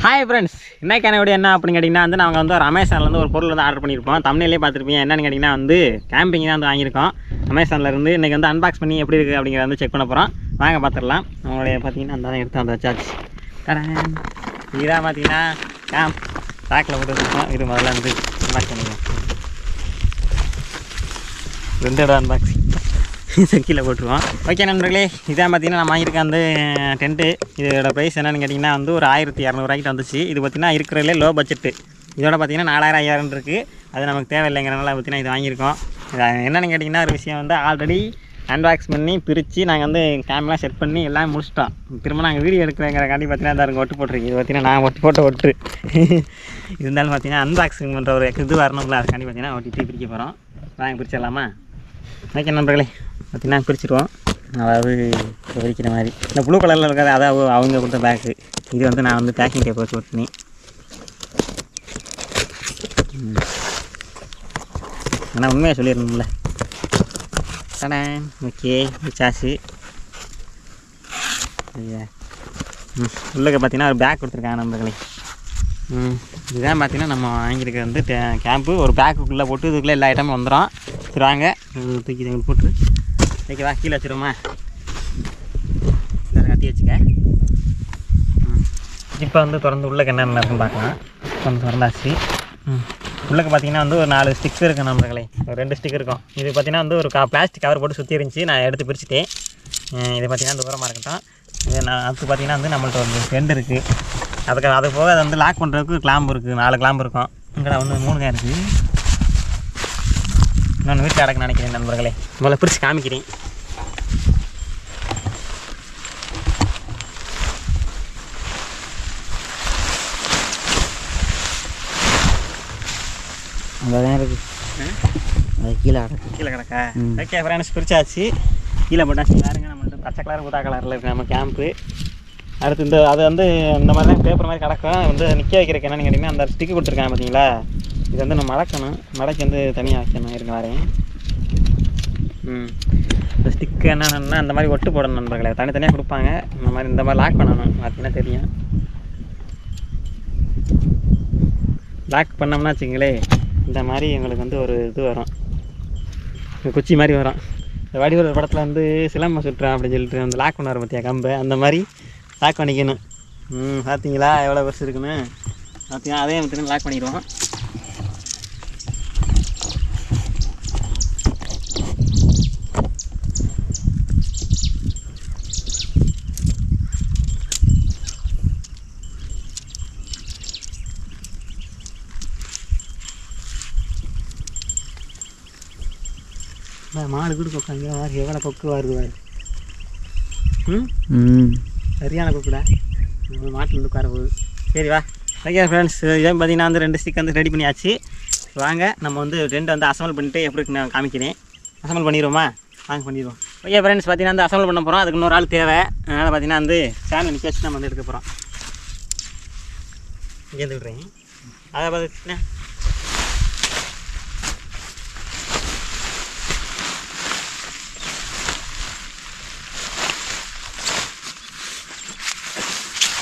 Hi friends, இன்றைக்கான video என்ன அப்படின்னு கேட்டிங்கன்னா நாங்கள் ஒரு அமேசான்லேருந்து ஒரு பொருள் ஆர்டர் பண்ணியிருப்போம். தமிழ்லேயே பார்த்துருப்பீங்க. என்னென்னு கேட்டிங்கன்னா கேம்பிங் தான் வாங்கியிருக்கோம் அமேசான்லேருந்து. இன்றைக்கி அன்பாக்ஸ் பண்ணி எப்படி இருக்குது அப்படிங்கிறத செக் பண்ண போகிறோம். வாங்க பார்த்துடலாம். அவங்களுடைய பார்த்தீங்கன்னா அந்த எடுத்து அந்த வச்சாச்சு. இதுதான் பார்த்தீங்கன்னா கேம்ப் பேக்கில் போட்டு வச்சுருக்கோம். இது முதல்ல அன்பாக்ஸ் பண்ணிடுவோம். 2 இடம் அன்பாக்சிங் கீழே போட்டுருவோம். ஓகே நண்பர்களே, இதான் பார்த்தீங்கன்னா நான் வாங்கியிருக்கேன் அந்த டென்ட்டு. இதோட ப்ரைஸ் என்னென்னு கேட்டிங்கன்னா ஒரு 1200 வந்துச்சு. இது பார்த்திங்கன்னா இருக்கிறதுலே லோ பட்ஜெட்டு. இதோட பார்த்திங்கன்னா 4000 இருக்குது. அது நமக்கு தேவையில்லைங்கிறனால பார்த்திங்கன்னா இது வாங்கியிருக்கோம். என்னென்னு கேட்டிங்கன்னா ஒரு விஷயம் ஆல்ரெடி அன்பாக்ஸ் பண்ணி பிரித்து நாங்கள் கேம்லாம் செட் பண்ணி எல்லாம் முடிச்சிட்டோம். திரும்ப நாங்கள் வீடியோ எடுக்கிறேங்கிறக்காண்டி பார்த்திங்கன்னா அதை ஒட்டு போட்டிருக்கு. இது பார்த்திங்கன்னா நான் போட்ட ஒட்டு இருந்தாலும் பார்த்திங்கன்னா அன்பாக்சிங் பண்ணுற ஒரு இது வரணும்ல, அதுக்காண்டி பார்த்திங்கன்னா ஒட்டிட்டு பிரிக்க போகிறோம். வாங்க பிரிச்சிடலாமா? ஓகே நண்பர்களே, பார்த்திங்கன்னா பிரிச்சுருவோம். அதாவது பிரிக்கிற மாதிரி இந்த ப்ளூ கலரில் இருக்காது, அதாவது அவங்க கொடுத்த பேக்கு. இது நான் பேக்கிங் டேப் வச்சு ஒட்டினி. ஆனால் உண்மையாக சொல்லிடணும்ல. ஓகே சாச்சு. உள்ளே பார்த்தீங்கன்னா ஒரு பேக் கொடுத்துருக்காங்க நண்பர்களே. இதுதான் பார்த்தீங்கன்னா நம்ம வாங்கியிருக்கிறது கேம்ப்பு. ஒரு பேக்குள்ளே போட்டு இதுக்குள்ளே எல்லா ஐட்டமும் வந்துடும். சரி வாங்க தூக்கி தங்கி போட்டு ஓகேவா, கீழே வச்சுருவோமா? கட்டி வச்சுக்க. இப்போ திறந்து உள்ளே என்னென்ன இருக்குன்னு பார்க்கலாம். திறந்தாச்சு. உள்ளே பார்த்தீங்கன்னா ஒரு 4 ஸ்டிக்ஸ் இருக்குது நண்பர்களே. ஒரு 2 ஸ்டிக் இருக்கும். இது பார்த்தீங்கன்னா ஒரு பிளாஸ்டிக் கவர் போட்டு சுற்றி இருந்துச்சு. நான் எடுத்து பிரிச்சுட்டேன். இது பார்த்தீங்கன்னா தூரமாக இருக்கட்டும். இது அது பார்த்தீங்கன்னா நம்மள்ட்ட ஒரு ஃப்ரெண்டு இருக்குது. அது போக அதை லாக் பண்ணுறதுக்கு கிளாம்பு இருக்குது. 4 கிளாம்பு இருக்கும். இங்கே 3 தான் இருக்குது. நான் வீட்டில் அடக்க நினைக்கிறேன் நண்பர்களே. முதல்ல பிரித்து காமிக்கிறேன். அங்கதான் இருக்குது. அது கீழே கிடக்கா? ஓகே ஃப்ரெண்ட்ஸ், பிரிச்சாச்சு. கீழே போட்டாச்சு. பாருங்க, நம்மள்ட்ட பச்சை கலர் ஊதா கலரில் இருக்குது நம்ம கேம்ப்பு. அடுத்து அது இந்த மாதிரி தான் பேப்பர் மாதிரி கிடக்கும். நிற்க வைக்கிறதுக்கு என்னென்னு கேட்டிங்கன்னா அந்த ஸ்டிக்கு கொடுத்துருக்காங்க பார்த்தீங்களா? இது நம்ம மடக்கணும். மடக்கி தனியாக வைக்கணும். இருக்கு வரேன். இந்த ஸ்டிக்கு என்னென்னா அந்த மாதிரி ஒட்டு போடணும் நண்பர்களே. தனித்தனியாக கொடுப்பாங்க. இந்த மாதிரி லாக் பண்ணணும். பார்த்தீங்கன்னா தெரியும். லாக் பண்ணோம்னா வச்சுங்களே, இந்த மாதிரி எங்களுக்கு ஒரு இது வரும், குச்சி மாதிரி வரும். இந்த வடிவல் படத்தில் சிலம்பம் சுட்டுறேன் அப்படின்னு சொல்லிட்டு லாக் பண்ண வரும் பார்த்தியா கம்பை, அந்த மாதிரி லாக் பண்ணிக்கணும். பார்த்தீங்களா எவ்வளோ பெருசு இருக்குன்னு? பார்த்தீங்கன்னா அதே மட்டும் லாக் பண்ணிடுவோம். மாடு கூட கொக்காங்க. எவ்வளோ கொக்கு வருது. சரியான கொக்குடா. மாட்டில் உட்கார போகுது. சரி வா. ஓகே ஃப்ரெண்ட்ஸ், இதே பார்த்தீங்கன்னா 2 ஸ்டிக் ரெடி பண்ணியாச்சு. வாங்க நம்ம 2 அசம்பிள் பண்ணிவிட்டு எப்படி இருக்கு நான் காமிக்கிறேன். அசம்பிள் பண்ணிடுவோமா? வாங்க பண்ணிடுவோம். ஓகே ஃப்ரெண்ட்ஸ், பார்த்தீங்கன்னா அசம்பிள் பண்ண போகிறோம். அதுக்கு இன்னொரு ஆள் தேவை. அதனால் பார்த்தீங்கன்னா ஃபேனில் நிற்க வச்சு நம்ம எடுக்க போகிறோம். இங்கேருந்து விடுறேன். அதை பார்த்துச்சுன்னா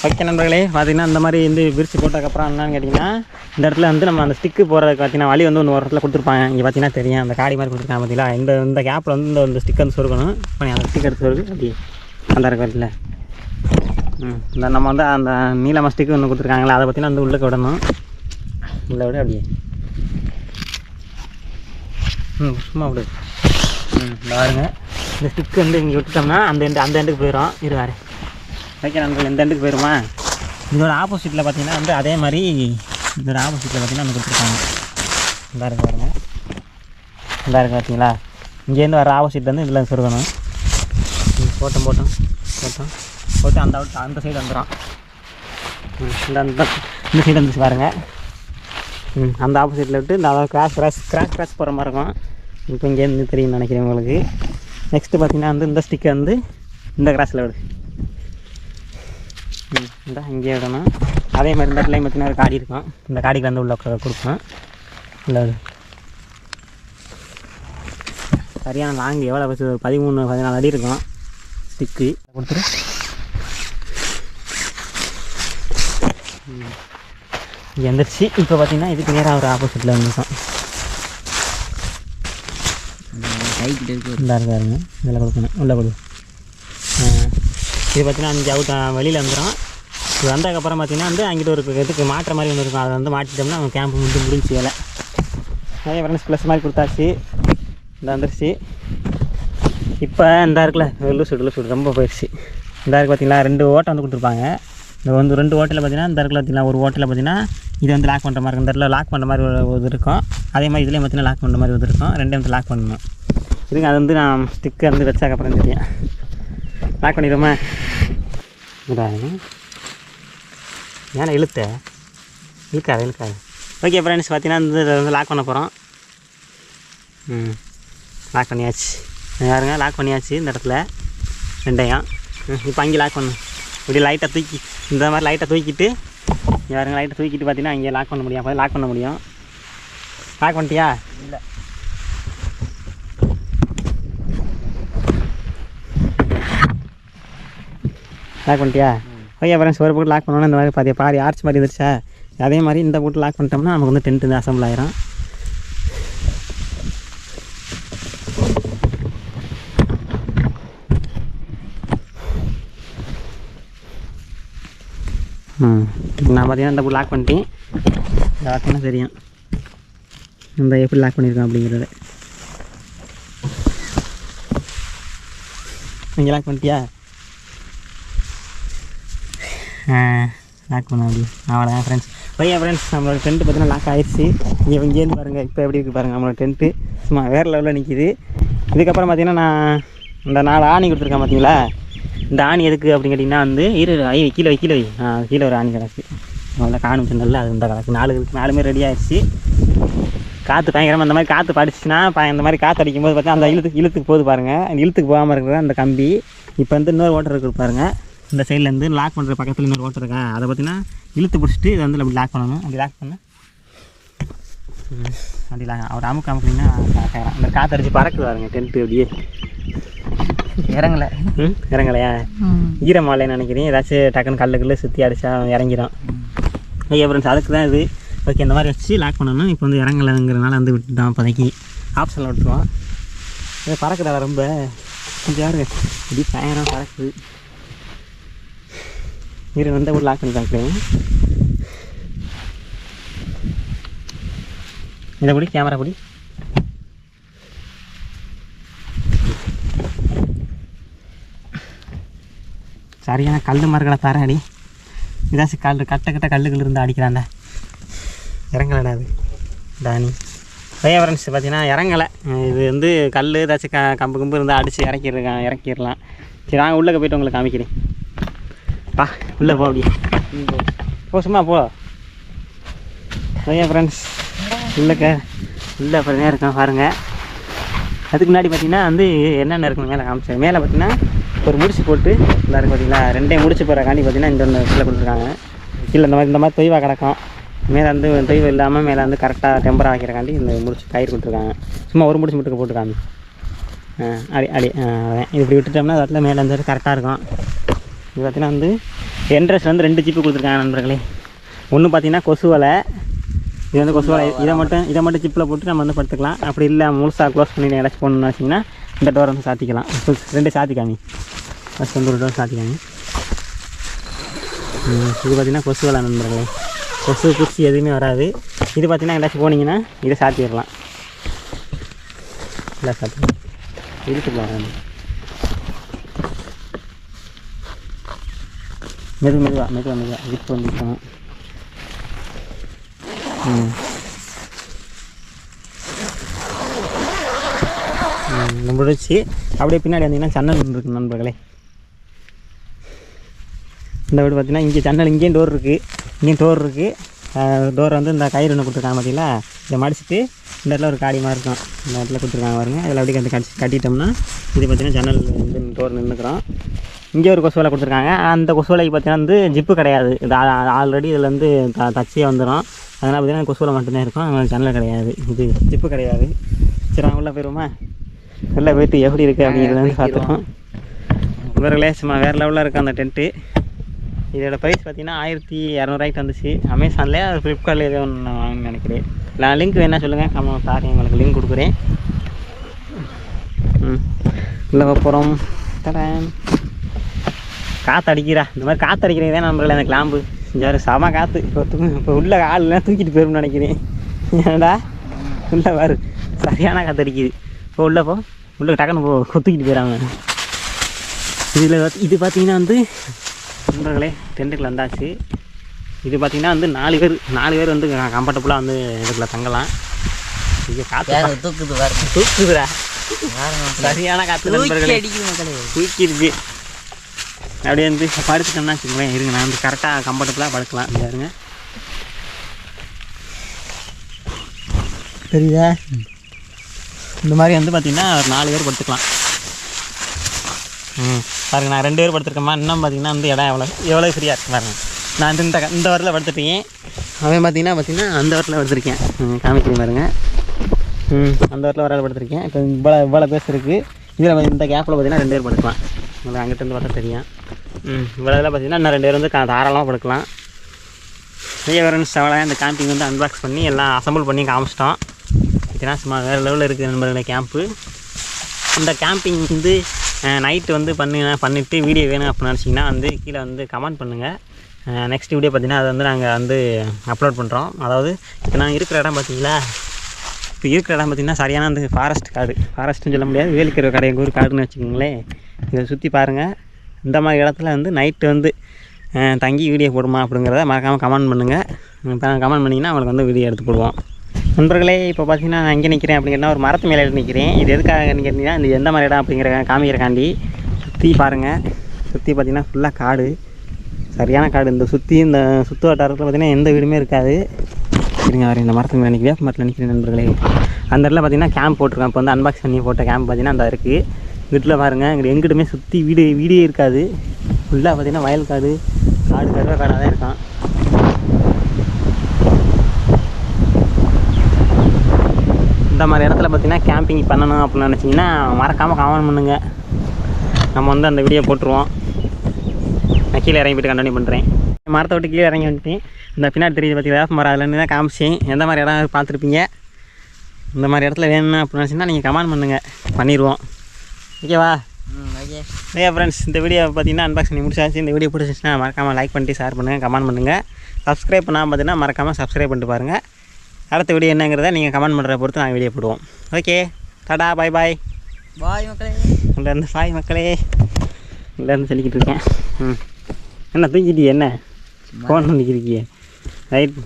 ஓகே நண்பர்களே, பார்த்திங்கன்னா இந்த மாதிரி விரிச்சு போட்டதுக்கப்புறம் என்னன்னு கேட்டிங்கன்னா இந்த இடத்துல நம்ம அந்த ஸ்டிக்கு போகிறதுக்கு பார்த்தீங்கன்னா வழி ஒரு இடத்துல கொடுத்துருப்பாங்க. இங்கே பார்த்தீங்கன்னா தெரியும், அந்த காடி மாதிரி கொடுத்துருக்காங்க பார்த்தீங்களா? இந்த கேப்பில் இந்த ஸ்டிக் சொருக்கணும். இப்போ அந்த ஸ்டிக் எடுத்து சொருக்கு அப்படி அந்த இடத்துல இந்த நம்ம அந்த நீளமாக ஸ்டிக்கு ஒன்று கொடுத்துருக்காங்களா, அதை பார்த்தீங்கன்னா உள்ளுக்கு விடணும். உள்ள விட அப்படியே சும்மா விடு. பாருங்க, இந்த ஸ்டிக்கு இங்கே விட்டுட்டோம்னா அந்த எண்டுக்கு போயிடும். இருவாரு. ஓகே நண்பர்கள், இந்த எண்டுக்கு போயிடுமா? இதோட ஆப்போசிட்டில் பார்த்தீங்கன்னா அதே மாதிரி இதோட ஆப்போசிட்டில் பார்த்தீங்கன்னா கொடுத்துருக்காங்க. இந்த இருக்கு பாருங்க. இந்த இருக்கு பார்த்தீங்களா? இங்கேருந்து வர ஆப்போசிட்லேருந்து இதில் சொருகணும். போட்டு அந்த சைடு வந்துடும். இந்த சைடு வந்துச்சு பாருங்கள். அந்த ஆப்போசிட்டில் விட்டு இந்த கிராஸ் போகிற மாதிரி இருக்கும். இப்போ இங்கேருந்து தெரியும்னு நினைக்கிறேன் உங்களுக்கு. நெக்ஸ்ட்டு பார்த்தீங்கன்னா இந்த ஸ்டிக்கை இந்த கிராஸில் விடு. இந்த இங்கே விடணும். அதே மாதிரி இந்த இடத்துல பார்த்தீங்கன்னா ஒரு காடி இருக்கும். இந்த காடிக்கு உள்ள கொடுப்போம். இல்லை சரியான லாங் எவ்வளோ வச்சு 13-14 அடி இருக்கும் ஸ்டிக்கு. கொடுத்துரு. இங்கே வந்துருச்சு. இப்போ பார்த்தீங்கன்னா இதுக்கு நேராக ஒரு ஆப்போசிட்டில் வந்துருக்கோம். கைக்கிட்ட இருக்கு. இந்த இருக்காருங்க, இதில் கொடுக்கணும், உள்ளே கொடு. இது பார்த்தீங்கன்னா அங்கே அவுட் வெளியில் வந்துடும். இது வந்ததுக்கப்புறம் பார்த்தீங்கன்னா வந்து அங்கிட்ட ஒரு இதுக்கு மாட்டுற மாதிரி ஒன்று இருக்கும். அதை வந்து மாட்டிட்டோம்னா அவங்க கேம்ப் வந்து முடிஞ்சு வேலை. நிறைய ஃப்ரெண்ட்ஸ் ப்ளஸ் மாதிரி கொடுத்தாச்சு. இந்த வந்துருச்சு. இப்போ இந்த இருக்குல்ல லூசு ரொம்ப போயிடுச்சு. இந்த இருக்கு பார்த்தீங்களா, 2 ஓட்டை வந்து கொடுத்துருப்பாங்க. இந்த வந்து 2 ஓட்டையில் பார்த்தீங்கன்னா இந்த இருக்குல்ல பார்த்தீங்கன்னா, ஒரு ஓட்டையில் பார்த்தீங்கன்னா இது வந்து லாக் பண்ணுற மாதிரி இருக்கும். இந்த இடத்துல லாக் பண்ணுற மாதிரி ஒரு இது இருக்கும். அதே மாதிரி இதுலேயும் பார்த்தீங்கன்னா லாக் பண்ணுற மாதிரி ஒரு இருக்கும். 2 வந்து லாக் பண்ணணும். இதுங்க அது வந்து நான் ஸ்டிக்கை வந்து வச்சதுக்கப்புறம் தெரியும். லாக் பண்ணிடுவோமா? இதாங்க ஏன்னா இழுக்காது. ஓகே ஃப்ரெண்ட்ஸ், பார்த்தீங்கன்னா இந்த இதை வந்து லாக் பண்ண போகிறோம். லாக் பண்ணியாச்சு. யாருங்க லாக் பண்ணியாச்சு இந்த இடத்துல 2யும். இப்போ அங்கே லாக் பண்ணணும். இப்படி லைட்டாக தூக்கி இந்த மாதிரி லைட்டாக தூக்கிட்டு யாருங்க லைட்டை தூக்கிட்டு பார்த்தீங்கன்னா அங்கே லாக் பண்ண முடியும். அப்போ லாக் பண்ண முடியும். லாக் பண்ணிட்டியா? இல்லை. லாக் பண்ணிட்டியா? ஓகே ஃப்ரெண்ட்ஸ், ஒரு போட்டு லாக் பண்ணோன்னா இந்த மாதிரி பாதி ஆர்ச் மாதிரி இருந்துச்சா, அதே மாதிரி இந்த போட்டு லாக் பண்ணிட்டோம்னா நமக்கு வந்து டென்ட் வந்து அசம்பிள் ஆயிரும். நான் பார்த்தீங்கன்னா இந்த போட்டு லாக் பண்ணிட்டேன். பார்த்தீங்கன்னா தெரியும் இந்த எப்படி லாக் பண்ணியிருக்கோம் அப்படிங்கிறது. நீங்கள் லாக் பண்ணிட்டியா? லாக் பண்ண அப்படி அவ்வளோதான் ஃப்ரெண்ட்ஸ். ஓகே ஃப்ரெண்ட்ஸ், நம்மளோட டென்ட்டு பார்த்தீங்கன்னா லாக் ஆயிடுச்சு. இங்கேருந்து பாருங்கள் இப்போ எப்படி இருக்குது பாருங்கள். நம்மளோட டென்ட்டு சும்மா வேறு லெவலில் நிற்கிது. இதுக்கப்புறம் பார்த்தீங்கன்னா நான் இந்த 4 ஆணி கொடுத்துருக்கேன் பார்த்தீங்களா. இந்த ஆணி எதுக்கு அப்படின்னு கேட்டிங்கன்னா வந்து கீழே ஒரு ஆணி கிடக்கு. நல்லா காணும் நல்லா அது இந்த கிடக்கு. 4 ரெடி ஆகிடுச்சு. காற்று பயங்கரமாக அந்த மாதிரி காற்று படிச்சுன்னா இந்த மாதிரி காற்று அடிக்கும்போது பார்த்தா அந்த இழுத்துக்கு போகுது பாருங்கள். அந்த இழுத்துக்கு போகாமல் இருக்கிற அந்த கம்பி இப்போ வந்து இன்னொரு ஓட்டர் இருக்குது பாருங்கள். இந்த சைட்லேருந்து லாக் பண்ணுற பக்கத்தில் இன்னொரு ஓட்டர் இருக்கா, அதை பார்த்தீங்கன்னா இழுத்து பிடிச்சிட்டு இதை வந்து அப்படி லாக் பண்ணணும். அப்படி லாக் பண்ண அப்படி அவர் அமுக்கிங்கன்னா அந்த காற்று அடிச்சு பறக்குது பாருங்க டென்ட்டு. அப்படியே இறங்கலையா? ஈரமாலைன்னு நினைக்கிறேன். ஏதாச்சும் டக்குன்னு கல்லுக்குள்ளே சுற்றி அடித்தா இறங்கிடும். ஓகே ஃப்ரெண்ட்ஸ், அதுக்கு தான் இது. ஓகே, இந்த மாதிரி வச்சு லாக் பண்ணணும். இப்போ வந்து இறங்கலைங்கிறதுனால வந்து விட்டுட்டான். இப்போதைக்கு ஆப்ஷனில் விட்டுருவான். இதை பறக்குதா ரொம்ப கொஞ்சம் யாருங்க இப்படி பயங்கரம் பறக்குது. இரு வந்து ஒரு லாக் பண்ணி பார்க்குறேன். இதை பிடி, கேமரா பிடி. சரியான கல் மரங்களை தரேன் அடி. இதாச்சும் கட்ட கல்லுகள் இருந்து அடிக்கிறான்டா. இறங்கலடா அது டானி. பையன் ஃப்ரெண்ட்ஸ் பார்த்தீங்கன்னா இறங்கலை. இது வந்து கல் ஏதாச்சும் கம்பு இருந்தால் அடித்து இறக்கிடலாம். சரி, நாங்கள் உள்ளே போய்ட்டு உங்களுக்கு காமிக்கிறேன். பா உள்ளே போ. அப்படியே சும்மா போ. பையன் ஃப்ரெண்ட்ஸ் உள்ளே அப்புறம் இருக்கேன் பாருங்கள். அதுக்கு முன்னாடி பார்த்தீங்கன்னா வந்து என்னென்ன இருக்குன்னு மேலே காமிச்சேன். மேலே பார்த்தீங்கன்னா ஒரு முடிச்சு போட்டு எல்லாருக்கும் பார்த்தீங்களா 2 முடிச்சு போகிறக்காண்டி பார்த்தீங்கன்னா இந்த ஒன்று கீழே கொடுத்துருக்காங்க. கீழே இந்த மாதிரி தொய்வாக கிடக்கும். மேலே வந்து தொய்வு இல்லாமல் மேலே வந்து கரெக்டாக டெம்பராக வைக்கிறக்காண்டி இந்த முடிச்சு கயிறு கொடுத்துருக்காங்க. சும்மா ஒரு முடிச்சு மட்டும் போட்டுருக்காங்க. அடி இது இப்படி விட்டுட்டோம்னா அது இடத்துல மேலே வந்து கரெக்டாக இருக்கும். இது பார்த்தீங்கன்னா வந்து என்ட்ரன்ஸ் வந்து 2 ஜிப்பு கொடுத்துருக்காங்க நண்பர்களே. ஒன்று பார்த்தீங்கன்னா கொசு வலை. இது வந்து கொசு வலை. இதை மட்டும் ஜிப்பில் போட்டு நம்ம வந்து படுத்துக்கலாம். அப்படி இல்லை முழுசாக க்ளோஸ் பண்ணி ஏதாச்சும் போகணுன்னு வச்சிங்கன்னா இந்த டோரை வந்து சாத்திக்கலாம். 2 சாத்திக்காமி ஃபஸ்ட் வந்து ஒரு டோர் சாத்திக்காமி. இது பார்த்திங்கன்னா கொசு வலை நண்பர்களே. கொசு பூச்சி எதுவுமே வராது. இது பார்த்திங்கன்னா ஏதாச்சும் போனீங்கன்னா இதை சாத்திடலாம். இல்லை சாத்திடலாம். இழுத்துக்கலாம். மெதுவாக ஜிப்பு வந்துக்கணும். முடிச்சு அப்படியே பின்னாடி வந்தீங்கன்னா ஜன்னல் இருக்குது நண்பர்களே. இந்த வீடு பார்த்தீங்கன்னா இங்கே ஜன்னல், இங்கேயும் டோர் இருக்குது. டோர் வந்து இந்த கயிறு ஒன்று கொடுத்துருக்காங்க பார்த்தீங்களா. இதை மடிச்சுட்டு இந்த இடத்துல ஒரு காடி மாதிரி இருக்கும். இந்த இடத்துல கொடுத்துருக்காங்க பாருங்கள். அதில் அப்படியே அந்த கட்டிட்டோம்னா இது பார்த்திங்கன்னா ஜன்னல் வந்து டோர் நின்றுக்கிறோம். இங்கே ஒரு கொசு வலை கொடுத்துருக்காங்க. அந்த கொசு வலைக்கு பார்த்தீங்கன்னா வந்து ஜிப்பு கிடையாது. இது ஆல்ரெடி இதில் வந்து தச்சியே வந்துடும். அதனால் பார்த்திங்கன்னா கொசு வலை மட்டும்தான் இருக்கும். அதனால் ஜன்னல் கிடையாது, இது ஜிப்பு கிடையாது. சரி, நாங்கள் உள்ளே போயிடுவோமா? உள்ளே போய்ட்டு எப்படி இருக்குது அப்படிங்கிறத வந்து பார்த்துருக்கோம். இவர்களே சும்மா வேறு லெவலில் இருக்குது அந்த டென்ட்டு. இதோட ப்ரைஸ் பார்த்தீங்கன்னா 1200 வந்துச்சு. அமேசானில் ஃப்ளிப்கார்ட்டில் ஏதோ ஒன்று வாங்கணும்னு நினைக்கிறேன். நான் லிங்க் வேணால் சொல்லுங்கள், கம்ம சாரி உங்களுக்கு லிங்க் கொடுக்குறேன். உள்ளே போகிறோம். காற்று அடிக்கிறா, இந்த மாதிரி காற்று அடிக்கிறீங்க தான் நம்மள அந்த கிளாம்பு யார் செம காற்று. இப்போ உள்ள ஆளுலாம் தூக்கிட்டு போயிரும்னு நினைக்கிறேன். ஏன்டா உள்ளே பாரு சரியான காற்று அடிக்குது. இப்போ உள்ளே டக்குன்னு தூக்கிட்டு போயிடறாங்க. இது பார்த்தீங்கன்னா வந்து நண்பர்களே டென்ட்டுக்குள்ள வந்தாச்சு. இது பார்த்தீங்கன்னா வந்து 4 பேர் வந்து கம்ஃபர்டபுளாக வந்து இதுக்குள்ள தங்கலாம். இது காற்று தூக்குதுடா, சரியான காற்று நண்பர்களே, தூக்கிடுச்சு. அப்படியே வந்து படுத்துட்டோம்னா வச்சுக்கோங்களேன். இருங்க, நான் வந்து கரெக்டாக கம்ஃபர்டபுளாக படுக்கலாம். பாருங்க தெரியுதா? இந்த மாதிரி வந்து பார்த்திங்கன்னா ஒரு 4 பேர் படுத்துக்கலாம். பாருங்க, நான் 2 பேர் படுத்துருக்கேம்மா. இன்னும் பார்த்திங்கன்னா வந்து இடம் எவ்வளோ ஃப்ரீயாக இருக்குது பாருங்க. நான் இந்த வாரத்தில் படுத்துட்டேன். அவன் பார்த்திங்கன்னா அந்த வாரத்தில் படுத்துருக்கேன். காமிக்கிறேன் பாருங்க. அந்த வாரத்தில் வராது படுத்துருக்கேன். இப்போ இவ்வளோ பேச இருக்குது. இதில் இந்த கேப்பில் பார்த்திங்கன்னா 2 பேர் படுக்கலாம். உங்களுக்கு அங்கிட்டிருந்து பார்த்தா தெரியும். இவ்வளோ இதில் பார்த்திங்கன்னா இன்னும் 2 பேர் வந்து தாராளமாக படுக்கலாம். வேறு செவலாக இந்த கேம்பிங் வந்து அன்பாக்ஸ் பண்ணி எல்லாம் அசம்பிள் பண்ணி காமிச்சிட்டோம். இதெல்லாம் சும்மா வேறு லெவலில் இருக்குது நண்பர்களே கேம்ப்பு. இந்த கேம்பிங் வந்து நைட்டு வந்து பண்ணிவிட்டு வீடியோ வேணும் அப்படின்னு நினச்சிங்கன்னா வந்து கீழே வந்து கமெண்ட் பண்ணுங்கள். நெக்ஸ்ட் வீடியோ பார்த்திங்கன்னா அதை வந்து நாங்கள் வந்து அப்லோட் பண்ணுறோம். அதாவது இப்போ நான் இருக்கிற இடம் பார்த்திங்களா, இப்போ இருக்கிற இடம் பார்த்திங்கன்னா சரியான அந்த ஃபாரஸ்ட்டுன்னு சொல்ல முடியாது, வேலிக்கிற கடை எங்கள் ஊர் காடுன்னு வச்சுக்கோங்களேன். இதை சுற்றி பாருங்கள். இந்த மாதிரி இடத்துல வந்து நைட்டு வந்து தங்கி வீடியோ போடுமா அப்படிங்கிறத மறக்காமல் கமெண்ட் பண்ணுங்கள். கமெண்ட் பண்ணிங்கன்னா அவங்களுக்கு வந்து வீடியோ எடுத்து போடுவோம். நண்பர்களே இப்போ பார்த்தீங்கன்னா நான் எங்கே நிற்கிறேன் அப்படிங்கிறனா ஒரு மரத்து மேலே நிற்கிறேன். இது எதுக்காக கேட்டிங்கன்னா இந்த எந்த மாதிரி இடம் அப்படிங்கிற காமிக்கிறக்காண்டி. சுற்றி பாருங்கள், சுற்றி பார்த்திங்கன்னா ஃபுல்லாக காடு, சரியான காடு. இந்த சுற்று வட்டாரத்தில் பார்த்திங்கன்னா எந்த வீடுமே இருக்காது. சரிங்க, வர இந்த மரத்துக்கு மேலே வேப்ப மரத்தில் நிற்கிறேன் நண்பர்களே. அந்த இடத்துல பார்த்திங்கன்னா கேம்ப் போட்டிருக்கேன். இப்போ வந்து அன்பாக்ஸ் பண்ணி போட்ட கேம்ப் பார்த்திங்கன்னா அந்த இருக்குது. வீட்டில் பாருங்கள், இங்கே எங்கிட்டுமே சுற்றி வீடே இருக்காது. ஃபுல்லாக பார்த்திங்கன்னா வயல் காடாக தான் இருக்கான். இந்த மாதிரி இடத்துல பார்த்திங்கன்னா கேம்பிங் பண்ணணும் அப்படின்னு நினச்சிங்கன்னா மறக்காமல் கமெண்ட் பண்ணுங்கள். நம்ம வந்து அந்த வீடியோ போட்டுருவோம். நான் கீழே இறங்கி போய்ட்டு கண்டினியூ பண்ணுறேன். மரத்தை விட்டு கீழே இறங்கி வந்துட்டேன். இந்த பின்னாடி தெரியுது பார்த்திங்கன்னா வேப்ப மரம், அதுலேருந்து தான் காமிச்சேன். எந்த மாதிரி இடம் பார்த்துருப்பீங்க. இந்த மாதிரி இடத்துல வேணும் அப்படின்னு நினச்சிங்கன்னா நீங்கள் கமெண்ட் பண்ணுங்கள், பண்ணிடுவோம். ஓகேவா? ஓகே ஃப்ரெண்ட்ஸ், இந்த வீடியோ பார்த்தீங்கன்னா அன்பாக்ஸ் பண்ணி முடிச்சாச்சு. இந்த வீடியோ பிடிச்சிச்சுன்னா மறக்காமல் லைக் பண்ணிட்டு ஷேர் பண்ணுங்கள், கமெண்ட் பண்ணுங்கள். சப்ஸ்கிரைப் பண்ணாமல் பார்த்தீங்கன்னா மறக்காமல் சப்ஸ்கிரைப் பண்ணிட்டு பாருங்கள். அடுத்த வீடியோ என்னங்கிறத நீங்கள் கமெண்ட் பண்ணுறத பொறுத்து நாங்கள் வீடியோ போடுவோம். ஓகே, டாடா, பாய் மக்களே. இங்கேருந்து பாய் மக்களே. இங்கேருந்து சொல்லிக்கிட்டு இருக்கேன். என்ன தூக்கிட்டியே, என்ன ஃபோன் பண்ணிக்கிருக்கியே? ரைட்.